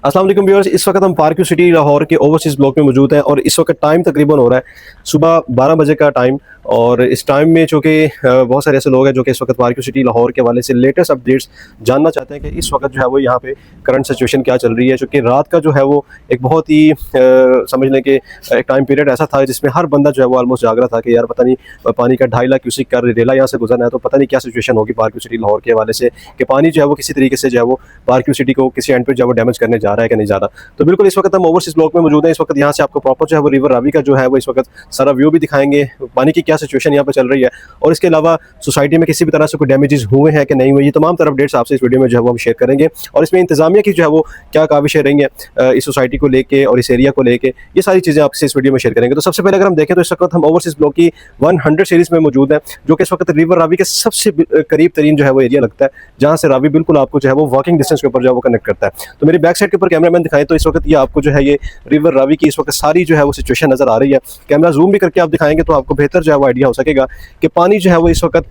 अस्सलाम वालेकुम व्यूअर्स, इस वक्त हम पार्क सिटी लाहौर के ओवरसीज़ ब्लॉक में मौजूद हैं और इस वक्त टाइम तकरीबन हो रहा है सुबह 12 बजे का टाइम। और इस टाइम में चूँकि बहुत सारे ऐसे लोग हैं जो कि इस वक्त पार्क सिटी लाहौर के हवाले से लेटेस्ट अपडेट्स जानना चाहते हैं कि इस वक्त जो है वो यहाँ पे करंट सिचुएशन क्या चल रही है। चूँकि रात का जो है वो एक बहुत ही समझ लें कि एक टाइम पीरियड ऐसा था जिसमें हर बंदा जो है वो ऑलमोस्ट जाग रहा था कि यार पता नहीं पानी का 2.5 लाख क्यूसेक का रेला यहाँ से गुजरना है, तो पता नहीं क्या सिचुएशन होगी पार्क सिटी लाहौर के हवाले से कि पानी जो है वो किसी तरीके से जो है वो पार्क सिटी को किसी एंड पर जो है वो डैमेज करने जा रहा है कि नहीं जा रहा। तो बिल्कुल इस वक्त हम ओवरसीज़ ब्लॉक में मौजूद हैं। इस वक्त यहाँ से आपको प्रॉपर जो है वो रिवर रावी का जो है वो इस वक्त सारा व्यू भी दिखाएंगे, पानी की क्या सिचुएशन यहाँ पर चल रही है और इसके अलावा सोसाइटी में किसी भी तरह से कोई डैमेजेस हुए हैं कि नहीं हुए, ये तमाम तरह अपडेट्स आपसे इस वीडियो में जो है वो हम शेयर करेंगे। और इसमें इंतजामिया की जो है वो क्या काविशें रही हैं इस सोसाइटी को लेके और इस एरिया को लेके, ये सारी चीज़ें आपसे इस वीडियो में शेयर करेंगे। तो सबसे पहले अगर हम देखें तो इस वक्त हम ओवरसीज़ ब्लॉक की 100 सीरीज़ में मौजूद हैं, जो कि इस वक्त रिवर रावी के सबसे करीब तरीन जो है वो एरिया लगता है, जहाँ से रावी बिल्कुल आपको जो है वो वॉकिंग डिस्टेंस के ऊपर जो है वो कनेक्ट करता है। तो मेरी बैक साइड के ऊपर कैमरामैन दिखाएं तो इस वक्त ये आपको जो है ये रिवर रावी की इस वक्त सारी जो है वो सिचुएशन नज़र आ रही है। कैमरा जूम भी करके आप दिखाएंगे तो आपको बेहतर जो है वो आइडिया हो सकेगा कि पानी जो है वो इस वक्त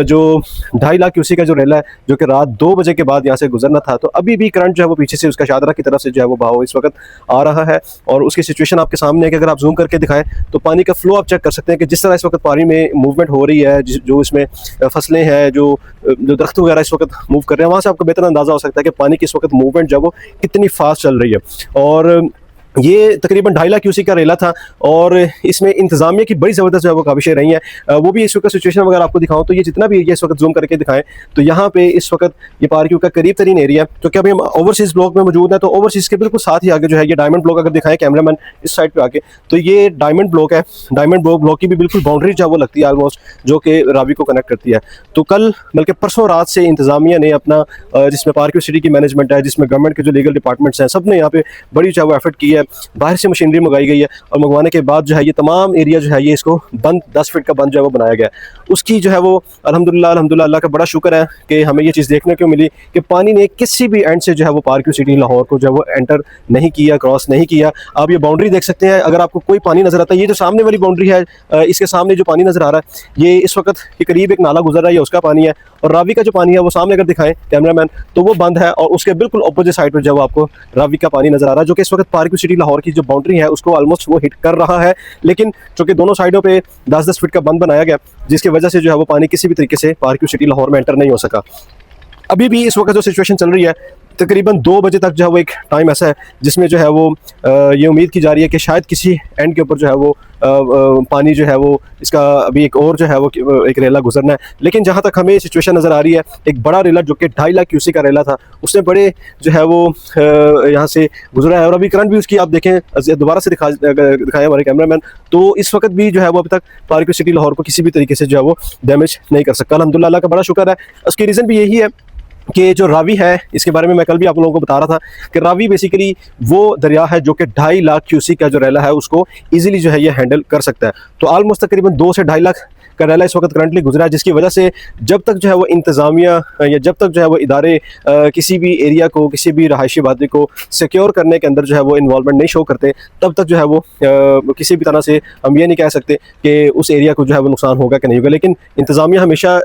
जो 2.5 लाख क्यूसेक का जो रेला है जो कि रात 2 बजे के बाद यहाँ से गुजरना था, तो अभी भी करंट जो है वो पीछे से उसका शादरा की तरफ से जो है वो बहाव इस वक्त आ रहा है और उसकी सिचुएशन आपके सामने है कि अगर आप जूम करके दिखाएं तो पानी का फ्लो आप चेक कर सकते हैं कि जिस तरह इस वक्त पानी में मूवमेंट हो रही है, जो इसमें फसलें हैं, जो दरख्त वगैरह इस वक्त मूव कर रहे हैं, वहाँ से आपको बेहतर अंदाज़ा हो सकता है कि पानी की इस वक्त मूवमेंट जो है वो कितनी फास्ट चल रही है। और ये तकरीबन 2.5 लाख क्यूसेक का रेला था और इसमें इंतजामिया की बड़ी ज़बरदस्त जो है वो काविशें रही हैं। वो भी इस वक्त सिचुएशन अगर आपको दिखाऊं तो ये जितना भी एरिया इस वक्त जूम करके दिखाएं तो यहाँ पे इस वक्त ये पार्क का करीब तरीन एरिया, क्योंकि अभी हम ओवरसीज़ ब्लॉक में मौजूद हैं, तो ओवरसीज़ के बिल्कुल साथ ही आगे जो है ये डायमंड ब्लॉक अगर दिखाएं कैमरामैन इस साइड पर आके, तो ये डायमंड ब्लॉक है। डायमंड ब्लॉक की भी बिल्कुल बाउंड्री जो है वो लगती है ऑलमोस्ट, जो कि रावी को कनेक्ट करती है। तो कल बल्कि परसों रात से इंतजामिया ने अपना जिसमें पार्क सिटी की मैनेजमेंट है, जिसमें गवर्नमेंट के जो लीगल डिपार्टमेंट्स हैं, सब ने यहाँ पे बड़ी जो है वो एफर्ट की है। बाहर से मशीनरी मंगाई गई है और मंगवाने के बाद जो है ये तमाम एरिया जो है ये इसको बंद 10 फीट का बंद जो है वो बनाया गया है। उसकी जो है वो अल्हम्दुलिल्लाह अल्लाह का बड़ा शुक्र है कि हमें ये चीज़ देखने को मिली कि पानी ने किसी भी एंड से जो है वो पार्क सिटी लाहौर को जो है वो एंटर नहीं किया, क्रॉस नहीं किया। आप ये बाउंड्री देख सकते हैं, अगर आपको कोई पानी नजर आता है, ये जो सामने वाली बाउंड्री है इसके सामने जो पानी नजर आ रहा है ये इस वक्त के करीब एक नाला गुजर रहा है, उसका पानी है। और रावी का जो पानी है वो सामने अगर दिखाएं कैमरामैन तो वो बंद है और उसके बिल्कुल अपोजिट साइड पर जो है आपको रावी का पानी नजर आ रहा है, जो कि इस वक्त पार्क सिटी लाहौर की जो बाउंड्री है उसको ऑलमोस्ट वो हिट कर रहा है। लेकिन चूंकि दोनों साइडों पे 10-10 फीट का बंद बनाया गया, जिसकी वजह से जो है वो पानी किसी भी तरीके से पार्क सिटी लाहौर में एंटर नहीं हो सका। अभी भी इस वक्त जो सिचुएशन चल रही है तकरीबन 2 बजे तक जो है वो एक टाइम ऐसा है जिसमें जो है वो ये उम्मीद की जा रही है कि शायद किसी एंड के ऊपर जो है वो पानी जो है वो इसका अभी एक और जो है वो एक रेला गुजरना है। लेकिन जहाँ तक हमें सिचुएशन नज़र आ रही है, एक बड़ा रेला जो कि 2.5 लाख क्यूसेक का रेला था, उसने बड़े जो है वो यहाँ से गुजरा है और अभी करंट भी उसकी आप देखें, दोबारा से दिखाएं हमारे कैमरामैन, तो इस वक्त भी जो है वो अभी तक पार्क सिटी लाहौर को किसी भी तरीके से जो है वो डैमेज नहीं कर सकता। अल्हम्दुलिल्लाह अल्लाह का बड़ा शुक्र है। उसकी रीज़न भी यही है कि जो रावी है, इसके बारे में मैं कल भी आप लोगों को बता रहा था कि रावी बेसिकली वो दरिया है जो कि 2.5 लाख क्यूसेक का जो रेला है उसको इजीली जो है ये हैंडल कर सकता है। तो ऑलमोस्ट तकरीबन 2 से 2.5 लाख का रेला इस वक्त करंटली गुजरा है, जिसकी वजह से जब तक जो है वो इंतज़ामिया या जब तक जो है वो इदारे किसी भी एरिया को, किसी भी रहायशी आबादी को सिक्योर करने के अंदर जो है वो इन्वॉल्वमेंट नहीं शो करते, तब तक जो है वो किसी भी तरह से हम ये नहीं कह सकते कि उस एरिया को जो है वो नुकसान होगा कि नहीं होगा। लेकिन इंतज़ामिया हमेशा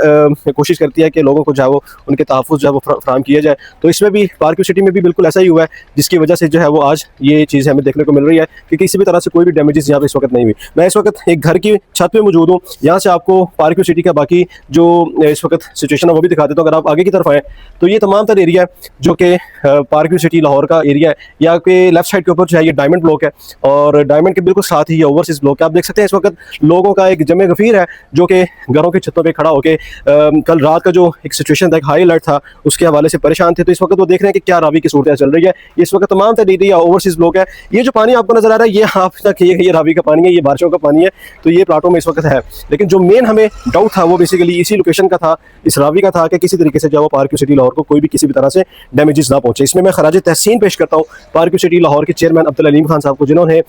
कोशिश करती है कि लोगों को जो है वो उनके तहफ़्फ़ुज़ जो है वो फराहम किया जाए। तो इसमें भी पार्क सिटी में भी बिल्कुल ऐसा ही हुआ है, जिसकी वजह से जो है वो आज ये चीज़ हमें देखने को मिल रही है कि किसी भी तरह से कोई भी डैमेजेस यहाँ पे इस वक्त नहीं हुई। मैं इस वक्त एक घर की छत पे मौजूद हूँ, यहाँ से आपको पार्क सिटी का बाकी जो इस वक्त सिचुएशन है वो भी दिखा देता हूँ। अगर आप आगे की तरफ आए तो ये तमाम तर एरिया है जो कि पार्क सिटी लाहौर का एरिया है। यहाँ के लेफ्ट साइड के ऊपर जो है ये डायमंड ब्लॉक है और डायमंड के बिल्कुल साथ ही ये ओवरसीज़ ब्लॉक है। आप देख सकते हैं इस वक्त लोगों का एक जमे गफीर है जो कि घरों की छतों पर खड़ा होकर कल रात का जो एक सिचुएशन था, एक हाई अलर्ट था, उसके हवाले से परेशान थे। तो इस वक्त वो देख रहे हैं कि क्या रावी की सूरत चल रही है। इस वक्त तमाम तर एरिया ओवरसीज़ ब्लॉक है। ये जो पानी आपको नजर आ रहा है ये आप तक ये रावी का पानी है, ये बारिशों का पानी है, तो ये प्लाटों में इस वक्त है। लेकिन जो मेन हमें डाउट था वो बेसिकली इसी लोकेशन का था, इस रावी का था कि किसी तरीके से जो पार्क सिटी लाहौर को कोई भी किसी भी तरह से डैमेजेस ना पहुंचे। इसमें मैं खराज तहसीन पेश करता हूँ पार्क सिटी लाहौर के चेयरमैन अब्दुल अलीम खान साहब को, जिन्होंने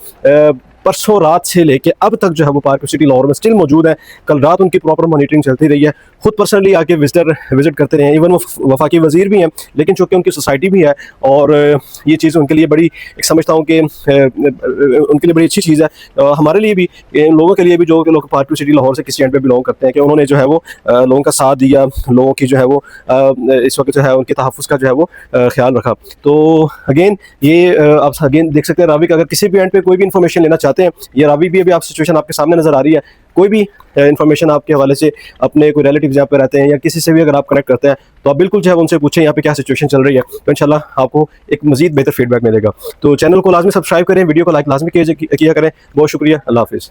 परसों रात से लेके अब तक जो है वो पार्क सिटी लाहौर में स्टिल मौजूद है। कल रात उनकी प्रॉपर मॉनिटरिंग चलती रही है, खुद पर्सनली आके विजिट करते रहे हैं। इवन वो वफाकी वज़ीर भी हैं, लेकिन चूँकि उनकी सोसाइटी भी है और ये चीज़ उनके लिए बड़ी एक समझता हूँ कि उनके लिए बड़ी अच्छी चीज़ है। हमारे लिए भी, इन लोगों के लिए भी जो लोग पार्क सिटी लाहौर से किसी एंड पे बिलोंग करते हैं, कि उन्होंने जो है वो लोगों का साथ दिया, लोगों की जो है वो इस वक्त जो है उनके तहफ़्फ़ुज़ का जो है वो ख्याल रखा। तो अगेन ये आप अगेन देख सकते हैं रावी का, अगर किसी भी एंड पे कोई भी इन्फॉर्मेशन लेना चाहते हैं, ये रावी भी अभी आप सिचुएशन आपके सामने नज़र आ रही है, कोई भी इन्फॉर्मेशन आपके हवाले से अपने कोई रिलेटिव जहाँ पे रहते हैं या किसी से भी अगर आप कनेक्ट करते हैं, तो आप बिल्कुल जो है उनसे पूछें यहाँ पे क्या सिचुएशन चल रही है, तो इंशाल्लाह आपको एक मज़ीद बेहतर फीडबैक मिलेगा। तो चैनल को लाजमी सब्सक्राइब करें, वीडियो को लाइक लाजमी किया करें। बहुत शुक्रिया, अल्लाह हाफिज़।